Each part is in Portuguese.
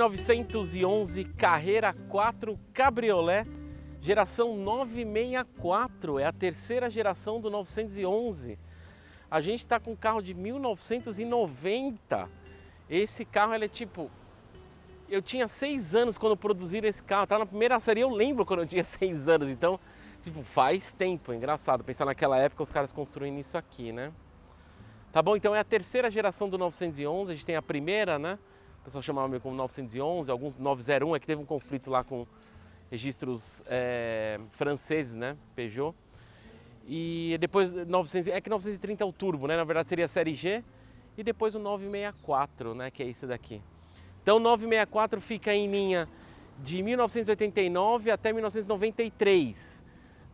911 Carrera 4 Cabriolé, geração 964, é a terceira geração do 911. A gente está com um carro de 1990. Esse carro, ele é tipo... Eu tinha 6 anos quando produziram esse carro, estava na primeira série, eu lembro quando eu tinha 6 anos, então, tipo, faz tempo, é engraçado pensar naquela época os caras construindo isso aqui, né? Tá bom, então é a terceira geração do 911, a gente tem a primeira, né? O pessoal chamava meio como 911, alguns 901, é que teve um conflito lá com registros franceses, né? Peugeot. E depois 930 é o turbo, né? Na verdade seria a série G. E depois o 964, né? Que é esse daqui. Então o 964 fica em linha de 1989 até 1993.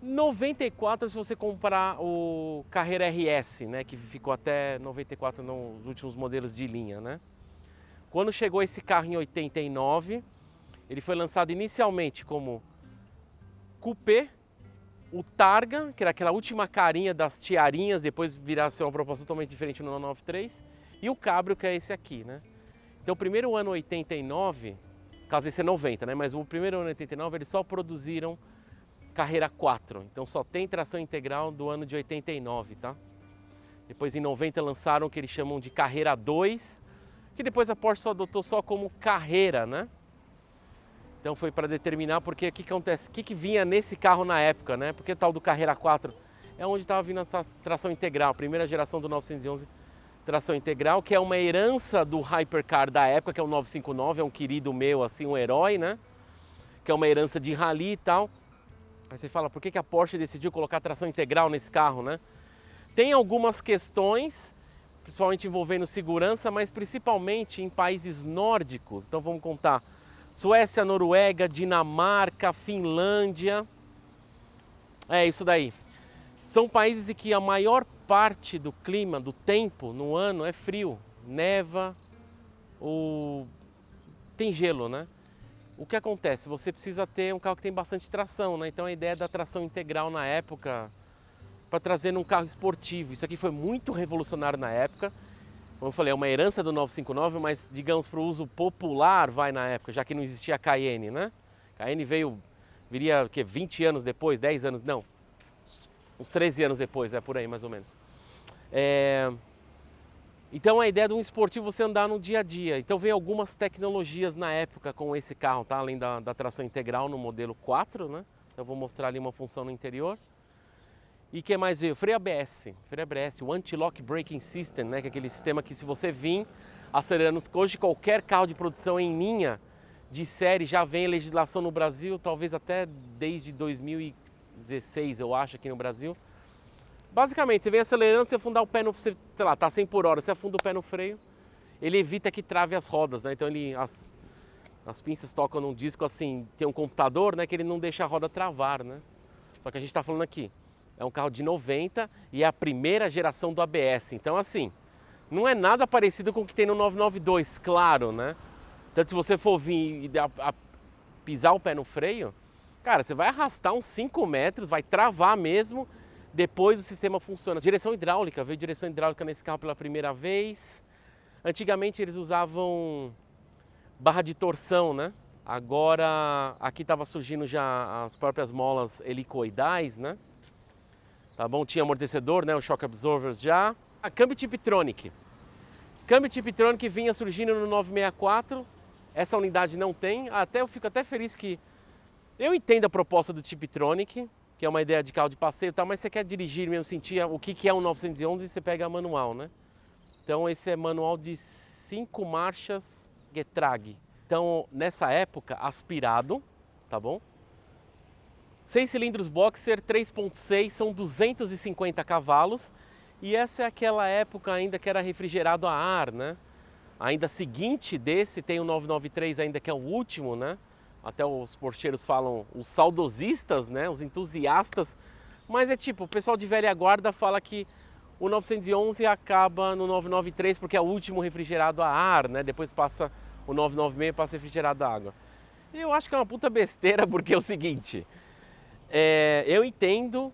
94 se você comprar o Carrera RS, né? Que ficou até 94 nos últimos modelos de linha, né? Quando chegou esse carro em 89, ele foi lançado inicialmente como Coupé, o Targa, que era aquela última carinha das tiarinhas, depois virar ser uma proposta totalmente diferente no 993, e o Cabrio, que é esse aqui, né? Então o primeiro ano 89, caso esse é 90, né? Mas o primeiro ano 89 eles só produziram Carrera 4, então só tem tração integral do ano de 89, tá? Depois em 90 lançaram o que eles chamam de Carrera 2, que depois a Porsche só adotou só como Carrera, né? Então foi para determinar porque o que acontece, o que vinha nesse carro na época, né? Porque o tal do Carrera 4 é onde estava vindo a tração integral, a primeira geração do 911 tração integral, que é uma herança do Hypercar da época, que é o 959, é um querido meu, assim, um herói, né? Que é uma herança de rally e tal. Aí você fala, por que a Porsche decidiu colocar tração integral nesse carro, né? Tem algumas questões, principalmente envolvendo segurança, mas principalmente em países nórdicos. Então vamos contar: Suécia, Noruega, Dinamarca, Finlândia. É isso daí. São países em que a maior parte do clima, do tempo no ano é frio, neva ou tem gelo, né? O que acontece? Você precisa ter um carro que tem bastante tração, né? Então a ideia da tração integral na época, para trazer num carro esportivo. Isso aqui foi muito revolucionário na época. Como eu falei, é uma herança do 959, mas digamos para o uso popular vai na época, já que não existia a Cayenne, né? Cayenne viria o quê? 20 anos depois, 10 anos, não, uns 13 anos depois, é por aí mais ou menos. Então a ideia de um esportivo você andar no dia a dia. Então veio algumas tecnologias na época com esse carro, tá? Além da tração integral no modelo 4, né? Então eu vou mostrar ali uma função no interior. E o que mais veio? Freio ABS, o Anti-Lock Braking System, né? Que é aquele sistema que se você vir acelerando, hoje qualquer carro de produção em linha de série já vem legislação no Brasil, talvez até desde 2016 eu acho aqui no Brasil. Basicamente, você vem acelerando, você afundar o pé no, sei lá, tá 100 por hora, você afunda o pé no freio, ele evita que trave as rodas, né? Então as pinças tocam num disco assim, tem um computador, né? Que ele não deixa a roda travar, né? Só que a gente está falando aqui, é um carro de 90 e é a primeira geração do ABS. Então assim, não é nada parecido com o que tem no 992, claro, né? Tanto se você for vir e pisar o pé no freio, cara, você vai arrastar uns 5 metros, vai travar mesmo, depois o sistema funciona. Direção hidráulica, veio direção hidráulica nesse carro pela primeira vez. Antigamente eles usavam barra de torção, né? Agora aqui estava surgindo já as próprias molas helicoidais, né? Tá bom? Tinha amortecedor, né? Os shock absorbers já. A câmbio Tiptronic. Câmbio Tiptronic vinha surgindo no 964. Essa unidade não tem. Eu fico até feliz que... Eu entendo a proposta do Tiptronic, que é uma ideia de carro de passeio e tal, mas você quer dirigir mesmo, sentir o que é um 911, você pega manual, né? Então esse é manual de 5 marchas Getrag. Então nessa época, aspirado, tá bom? 6 cilindros boxer, 3.6, são 250 cavalos. E essa é aquela época ainda que era refrigerado a ar, né? Ainda seguinte desse, tem o 993 ainda, que é o último, né? Até os porcheiros falam, os saudosistas, né? Os entusiastas. Mas é tipo, o pessoal de velha guarda fala que o 911 acaba no 993 porque é o último refrigerado a ar, né? Depois passa o 996 passa refrigerado a água. E eu acho que é uma puta besteira, porque é o seguinte... eu entendo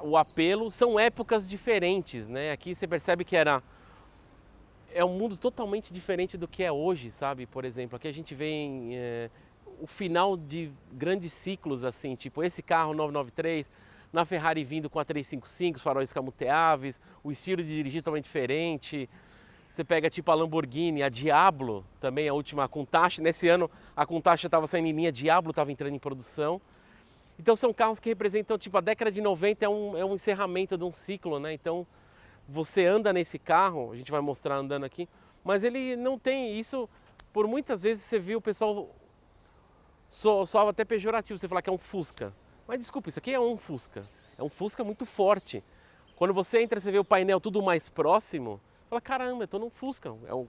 o apelo, são épocas diferentes, né? Aqui você percebe que era é um mundo totalmente diferente do que é hoje, sabe? Por exemplo, aqui a gente vê o final de grandes ciclos, assim, tipo esse carro 993, na Ferrari vindo com a 355, os faróis camuteáveis, o estilo de dirigir totalmente diferente. Você pega tipo a Lamborghini, a Diablo, também a última, a Countach. Nesse ano a Countach estava saindo em linha, a Diablo estava entrando em produção. Então são carros que representam, tipo, a década de 90 é um encerramento de um ciclo, né? Então você anda nesse carro, a gente vai mostrar andando aqui, mas ele não tem isso, por muitas vezes você viu o pessoal só até pejorativo, você falar que é um Fusca. Mas desculpa, isso aqui é um Fusca muito forte. Quando você entra, você vê o painel tudo mais próximo, você fala, caramba, eu tô num Fusca, é um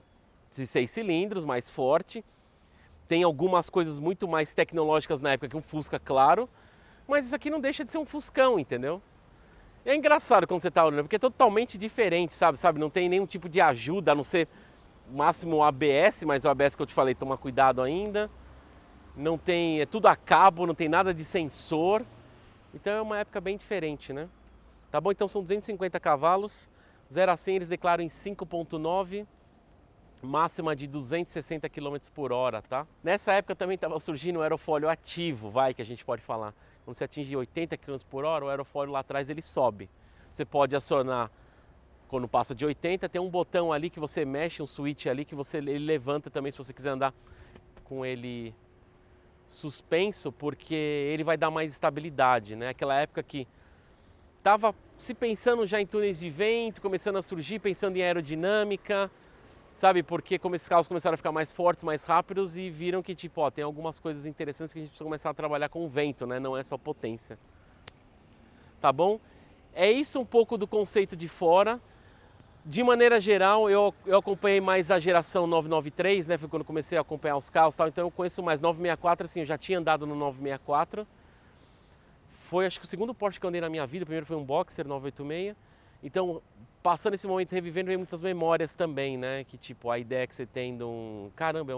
de 6 cilindros, mais forte, tem algumas coisas muito mais tecnológicas na época que um Fusca, claro, mas isso aqui não deixa de ser um Fuscão, entendeu? É engraçado quando você está olhando, porque é totalmente diferente, sabe? Não tem nenhum tipo de ajuda, a não ser o máximo o ABS, mas o ABS que eu te falei, toma cuidado ainda. Não tem, é tudo a cabo, não tem nada de sensor. Então é uma época bem diferente, né? Tá bom? Então são 250 cavalos, 0 a 100 eles declaram em 5.9, máxima de 260 km por hora, tá? Nessa época também estava surgindo o aerofólio ativo, que a gente pode falar. Quando você atinge 80 km por hora, o aerofólio lá atrás ele sobe. Você pode acionar, quando passa de 80, tem um botão ali que você mexe, um switch ali que ele levanta também se você quiser andar com ele suspenso, porque ele vai dar mais estabilidade, né? Aquela época que estava se pensando já em túneis de vento, começando a surgir, pensando em aerodinâmica, sabe? Porque como esses carros começaram a ficar mais fortes, mais rápidos e viram que tipo, ó, tem algumas coisas interessantes que a gente precisa começar a trabalhar com o vento, né? Não é só potência. Tá bom? É isso um pouco do conceito de fora. De maneira geral, eu acompanhei mais a geração 993, né? Foi quando comecei a acompanhar os carros e tal, então eu conheço mais 964, assim, eu já tinha andado no 964. Foi acho que o segundo Porsche que eu andei na minha vida, o primeiro foi um Boxer 986. Então, passando esse momento revivendo, veio muitas memórias também, né? Que tipo, a ideia que você tem de um... Caramba,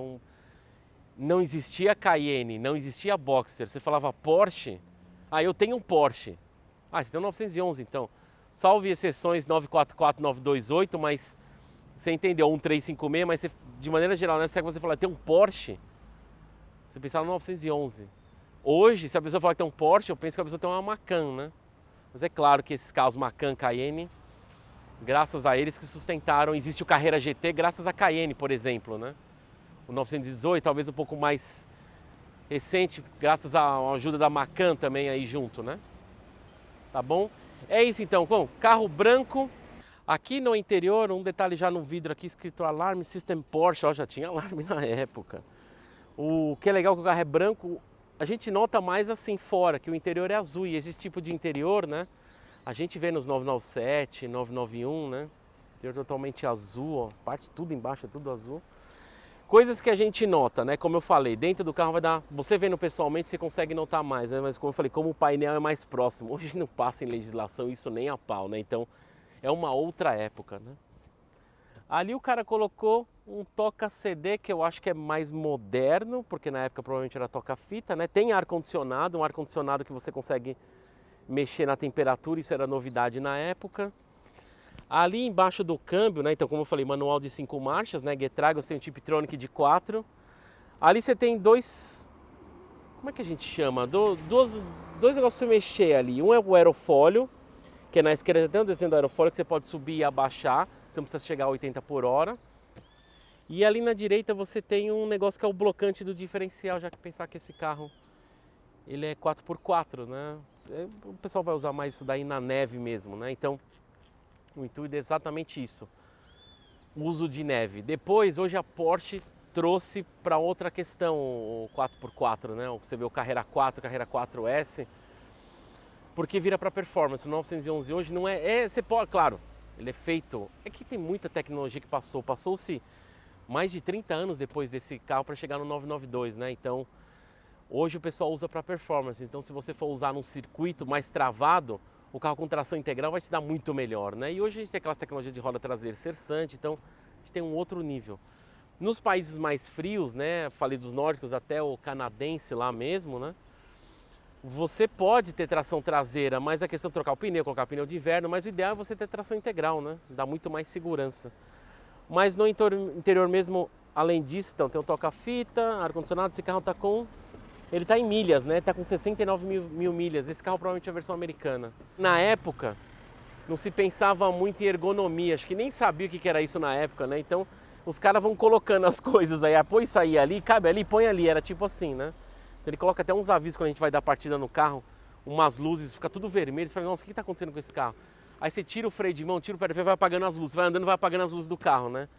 não existia Cayenne, não existia Boxer. Você falava Porsche, eu tenho um Porsche. Você tem um 911 então. Salve exceções 944, 928, mas você entendeu, 1356, mas você, de maneira geral, nessa época você fala, tem um Porsche, você pensava no 911. Hoje, se a pessoa falar que tem um Porsche, eu penso que a pessoa tem uma Macan, né? Mas é claro que esses carros Macan, Cayenne, graças a eles que sustentaram, existe o Carrera GT graças a Cayenne, por exemplo, né? O 918, talvez um pouco mais recente, graças à ajuda da Macan também aí junto, né? Tá bom? É isso então, bom, carro branco. Aqui no interior, um detalhe já no vidro aqui, escrito Alarm System Porsche, ó, já tinha alarme na época. O que é legal que o carro é branco, a gente nota mais assim fora, que o interior é azul, e esse tipo de interior, né? A gente vê nos 997, 991, né? Interior totalmente azul, ó, parte tudo embaixo, é tudo azul. Coisas que a gente nota, né? Como eu falei, dentro do carro vai dar... Você vendo pessoalmente, você consegue notar mais, né? Mas como eu falei, como o painel é mais próximo, hoje não passa em legislação isso nem a pau, né? Então, é uma outra época, né? Ali o cara colocou um toca-CD que eu acho que é mais moderno, porque na época provavelmente era toca-fita, né? Tem ar-condicionado, um ar-condicionado que você consegue mexer na temperatura, isso era novidade na época. Ali embaixo do câmbio, né? Então como eu falei, manual de 5 marchas, né? Getrag, você tem o Tiptronic de 4. Ali você tem dois... Como é que a gente chama? Dois negócios pra você mexer ali. Um é o aerofólio, que é na esquerda tem um desenho do aerofólio que você pode subir e abaixar, você não precisa chegar a 80 por hora. E ali na direita você tem um negócio que é o blocante do diferencial, já que pensar que esse carro ele é 4x4, né? O pessoal vai usar mais isso daí na neve mesmo, né? Então o intuito é exatamente isso, o uso de neve. Depois, hoje a Porsche trouxe para outra questão o 4x4, né? Você vê o Carrera 4, Carrera 4S, porque vira para performance. O 911 hoje não você pode, claro, ele é feito, é que tem muita tecnologia que passou-se mais de 30 anos depois desse carro para chegar no 992, né? Então, hoje o pessoal usa para performance. Então, se você for usar num circuito mais travado, o carro com tração integral vai se dar muito melhor, né? E hoje a gente tem aquelas tecnologias de roda traseira cessante, então a gente tem um outro nível. Nos países mais frios, né? Falei dos nórdicos, até o canadense lá mesmo, né? Você pode ter tração traseira, mas a questão de trocar o pneu, colocar pneu de inverno, mas o ideal é você ter tração integral, né? Dá muito mais segurança. Mas no interior mesmo, além disso, então, tem o toca-fita, ar-condicionado, esse carro tá com... Ele tá em milhas, né? Tá com 69 mil milhas. Esse carro provavelmente é a versão americana. Na época, não se pensava muito em ergonomia. Acho que nem sabia o que era isso na época, né? Então, os caras vão colocando as coisas aí. Põe isso aí ali, cabe ali, põe ali. Era tipo assim, né? Então, ele coloca até uns avisos quando a gente vai dar partida no carro. Umas luzes, fica tudo vermelho. Você fala, nossa, o que tá acontecendo com esse carro? Aí você tira o freio de mão, tira o pé de freio, vai apagando as luzes. Vai andando, vai apagando as luzes do carro, né?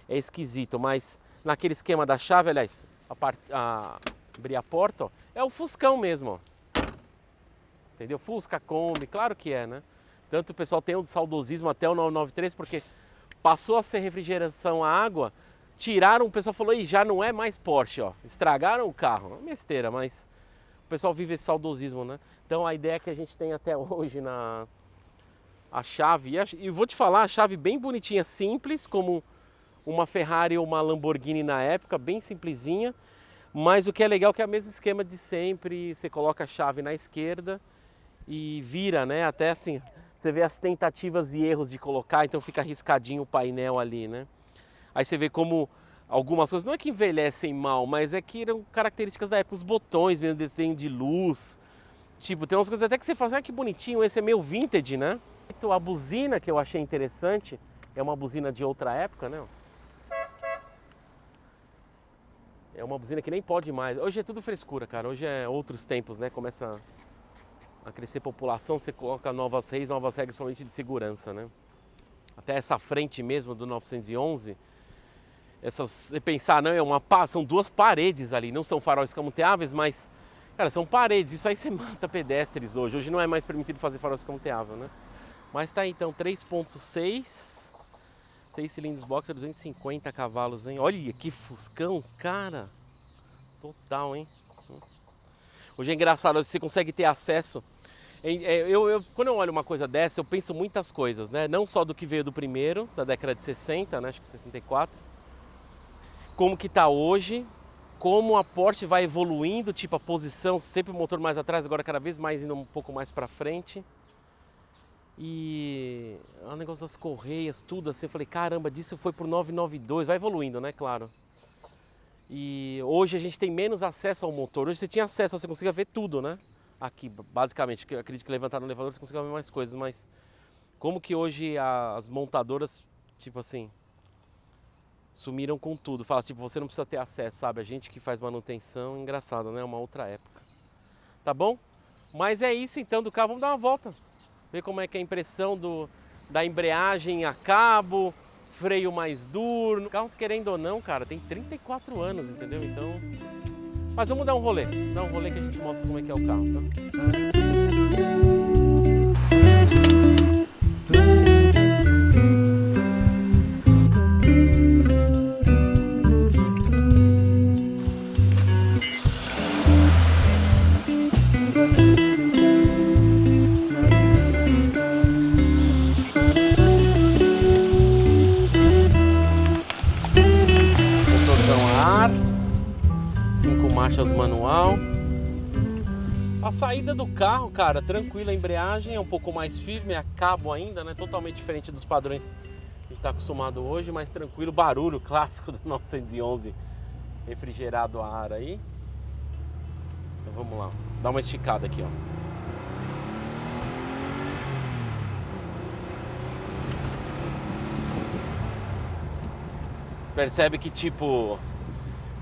É esquisito, mas naquele esquema da chave, aliás, abrir a porta, ó, é o Fuscão mesmo, ó. Entendeu? Fusca, Kombi, claro que é, né? Tanto o pessoal tem o saudosismo até o 993, porque passou a ser refrigeração a água, tiraram, o pessoal falou, já não é mais Porsche, ó. Estragaram o carro. É besteira, mas o pessoal vive esse saudosismo, né? Então a ideia que a gente tem até hoje a chave, e vou te falar, a chave bem bonitinha, simples, como uma Ferrari ou uma Lamborghini na época, bem simplesinha, mas o que é legal é que é o mesmo esquema de sempre, você coloca a chave na esquerda e vira, né? Até assim, você vê as tentativas e erros de colocar, então fica riscadinho o painel ali, né? Aí você vê como algumas coisas, não é que envelhecem mal, mas é que eram características da época, os botões mesmo, desenho de luz, tipo, tem umas coisas até que você fala, que bonitinho, esse é meio vintage, né? Então, a buzina que eu achei interessante, é uma buzina de outra época, né? É uma buzina que nem pode mais. Hoje é tudo frescura, cara. Hoje é outros tempos, né? Começa a crescer população, você coloca novas regras somente de segurança, né? Até essa frente mesmo do 911, você pensar, não, são duas paredes ali, não são faróis camuteáveis, mas, cara, são paredes. Isso aí você mata pedestres hoje. Hoje não é mais permitido fazer faróis camuteáveis, né? Mas tá aí, então, 3.6... 6 cilindros boxer, 250 cavalos, hein? Olha que fuscão, cara. Total, hein? Hoje é engraçado, você consegue ter acesso. Quando eu olho uma coisa dessa, eu penso muitas coisas, né? Não só do que veio do primeiro, da década de 60, né? Acho que 64. Como que tá hoje, como a Porsche vai evoluindo, tipo a posição, sempre o motor mais atrás, agora cada vez mais indo um pouco mais para frente. E o negócio das correias, tudo assim, eu falei, caramba, disso foi pro 992, vai evoluindo, né, claro. E hoje a gente tem menos acesso ao motor, hoje você tinha acesso, você conseguia ver tudo, né, aqui, basicamente, eu acredito que levantar no elevador você conseguia ver mais coisas, mas como que hoje as montadoras, tipo assim, sumiram com tudo, fala, tipo, você não precisa ter acesso, sabe, a gente que faz manutenção, engraçado, né, uma outra época. Tá bom? Mas é isso então do carro, vamos dar uma volta. Ver como é que é a impressão da embreagem a cabo, freio mais duro. O carro, querendo ou não, cara, tem 34 anos, entendeu? Então... Mas vamos dar um rolê. Dar um rolê que a gente mostra como é que é o carro, tá? Marchas manual. A saída do carro, cara, tranquila, a embreagem é um pouco mais firme, é a cabo ainda, né? Totalmente diferente dos padrões que a gente está acostumado hoje, mas tranquilo, barulho clássico do 911 refrigerado a ar aí. Então vamos lá, dá uma esticada aqui, ó. Percebe que tipo...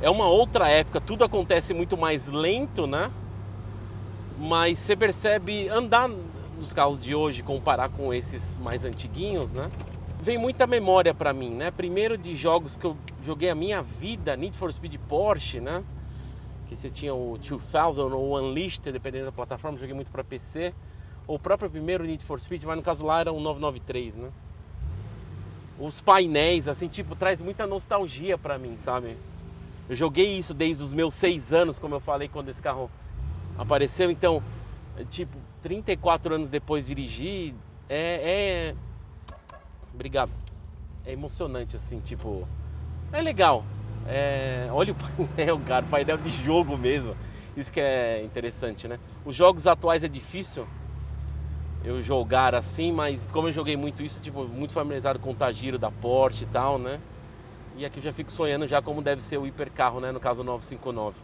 É uma outra época, tudo acontece muito mais lento, né? Mas você percebe, andar nos carros de hoje, comparar com esses mais antiguinhos, né? Vem muita memória pra mim, né? Primeiro de jogos que eu joguei a minha vida, Need for Speed Porsche, né? Que você tinha o 2000 ou o Unleashed, dependendo da plataforma, joguei muito pra PC. Ou o próprio primeiro Need for Speed, mas no caso lá era um 993, né? Os painéis, assim, tipo, traz muita nostalgia pra mim, sabe? Eu joguei isso desde os meus 6 anos, como eu falei, quando esse carro apareceu. Então, tipo, 34 anos depois de dirigir, Obrigado. É emocionante, assim, tipo... É legal. Olha o painel, cara, painel de jogo mesmo. Isso que é interessante, né? Os jogos atuais é difícil, eu jogar assim, mas como eu joguei muito isso, tipo, muito familiarizado com o Tagiro da Porsche e tal, né? E aqui eu já fico sonhando já como deve ser o hipercarro, né? No caso, o 959.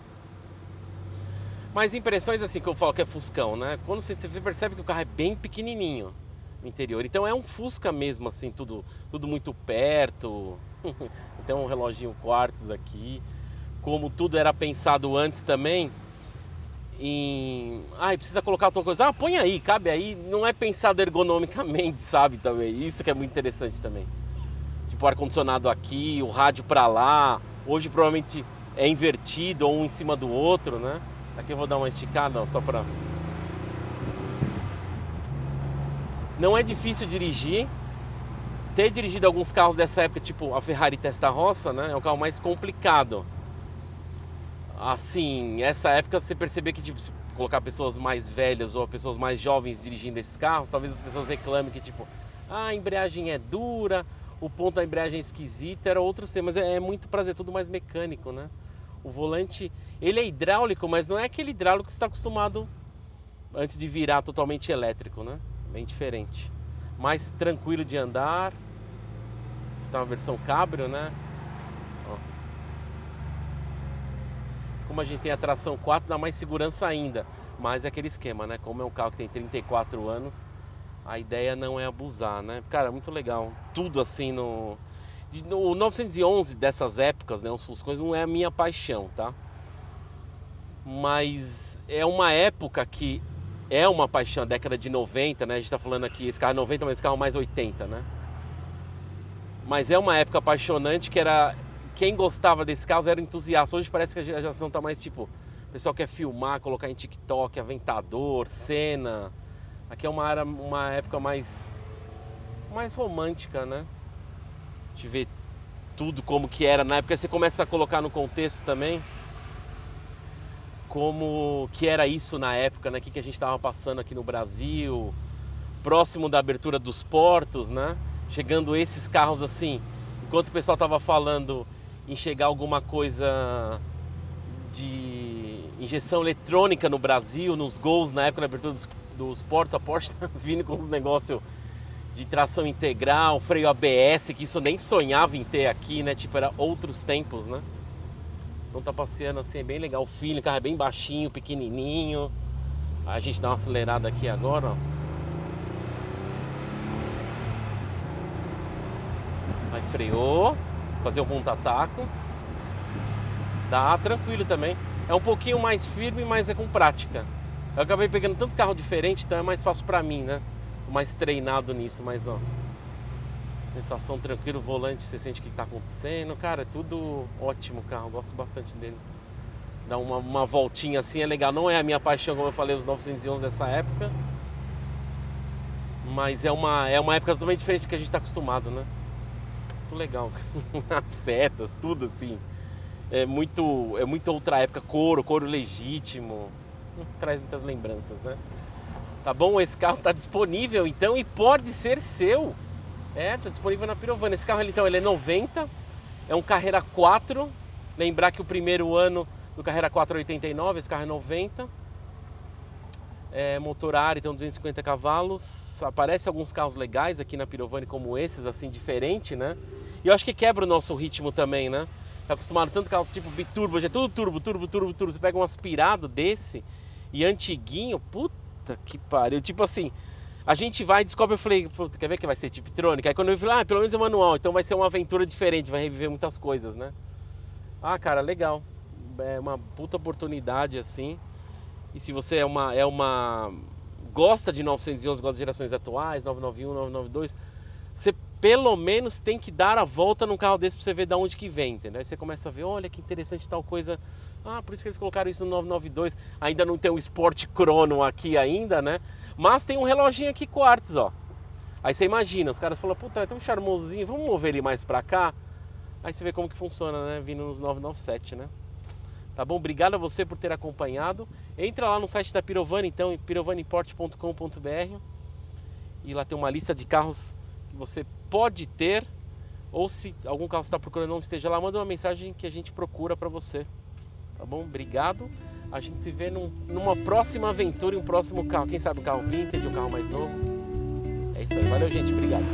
Mas impressões assim que eu falo que é Fuscão, né? Quando você percebe que o carro é bem pequenininho no interior. Então é um Fusca mesmo, assim, tudo muito perto. Tem um reloginho quartz aqui. Como tudo era pensado antes também em... precisa colocar outra coisa. Põe aí, cabe aí. Não é pensado ergonomicamente, sabe, também. Isso que é muito interessante também. Tipo, o ar-condicionado aqui, o rádio pra lá. Hoje provavelmente é invertido ou um em cima do outro, né? Aqui eu vou dar uma esticada, ó, só pra... Não é difícil dirigir. Ter dirigido alguns carros dessa época, tipo a Ferrari Testarossa, né? É o carro mais complicado. Assim, essa época você perceber que, tipo, se colocar pessoas mais velhas ou pessoas mais jovens dirigindo esses carros, talvez as pessoas reclamem que, tipo, a embreagem é dura, o ponto da embreagem é esquisito, era outros temas. É muito prazer, tudo mais mecânico, né? O volante, ele é hidráulico, mas não é aquele hidráulico que você está acostumado antes de virar totalmente elétrico, né? Bem diferente. Mais tranquilo de andar. Está uma versão cabrio, né? Ó. Como a gente tem a tração 4, dá mais segurança ainda. Mas é aquele esquema, né? Como é um carro que tem 34 anos, a ideia não é abusar, né? Cara, muito legal. Tudo assim no... O 911 dessas épocas, né? Os Fuscões não é a minha paixão, tá? Mas é uma época que é uma paixão, a década de 90, né? A gente tá falando aqui, esse carro é 90, mas esse carro é mais 80, né? Mas é uma época apaixonante que era... Quem gostava desses carros era entusiasta. Hoje parece que a geração tá mais tipo... O pessoal quer filmar, colocar em TikTok, Aventador, Senna. Aqui é uma época mais romântica, né? De ver tudo como que era na época. Você começa a colocar no contexto também como que era isso na época, né? O que a gente estava passando aqui no Brasil, próximo da abertura dos portos, né? Chegando esses carros assim, enquanto o pessoal estava falando em chegar alguma coisa de injeção eletrônica no Brasil, nos Gols, na época da abertura dos portos, a Porsche tá vindo com uns negócios de tração integral, freio ABS, que isso eu nem sonhava em ter aqui, né? Tipo, era outros tempos, né? Então tá passeando assim, é bem legal. O feeling, o carro é bem baixinho, pequenininho. A gente dá uma acelerada aqui agora, ó. Aí freou, fazer um ponta-taco. Dá tranquilo também. É um pouquinho mais firme, mas é com prática. Eu acabei pegando tanto carro diferente, então é mais fácil pra mim, né? Tô mais treinado nisso, mas ó, sensação tranquila, o volante, você sente o que tá acontecendo. Cara, é tudo ótimo o carro, gosto bastante dele. Dar uma voltinha assim é legal. Não é a minha paixão, como eu falei, os 911 dessa época. Mas é uma época totalmente diferente do que a gente tá acostumado, né? Muito legal. As setas, tudo assim. É muito outra época, couro legítimo. Traz muitas lembranças, né? Tá bom? Esse carro tá disponível então e pode ser seu. Tá disponível na Pirovani. Esse carro então, ele é 90, é um Carrera 4. Lembrar que o primeiro ano do Carrera 4 é 89, esse carro é 90. É motor Ari, então 250 cavalos. Aparece alguns carros legais aqui na Pirovani como esses, assim, diferente, né? E eu acho que quebra o nosso ritmo também, né? Tá acostumado tanto carros tipo biturbo, já é tudo turbo. Você pega um aspirado desse e antiguinho, puta que pariu. Tipo assim, a gente vai e descobre, eu falei, quer ver que vai ser Tiptronic? Aí quando eu falei, pelo menos é manual, então vai ser uma aventura diferente, vai reviver muitas coisas, né? Cara, legal. É uma puta oportunidade, assim. E se você gosta de 911, gosta de gerações atuais, 991, 992, você pelo menos tem que dar a volta num carro desse pra você ver de onde que vem, entendeu? Aí você começa a ver, olha que interessante tal coisa. Por isso que eles colocaram isso no 992. Ainda não tem um Sport Chrono aqui ainda, né? Mas tem um reloginho aqui quartz, ó. Aí você imagina, os caras falam, puta, é tão charmosinho, vamos mover ele mais pra cá? Aí você vê como que funciona, né? Vindo nos 997, né? Tá bom? Obrigado a você por ter acompanhado. Entra lá no site da Pirovani, então, em pirovaniport.com.br. E lá tem uma lista de carros que você pode ter. Ou se algum carro você está procurando não esteja lá, manda uma mensagem que a gente procura para você. Tá bom? Obrigado. A gente se vê numa próxima aventura, em um próximo carro. Quem sabe um carro vintage, um carro mais novo. É isso aí. Valeu, gente. Obrigado.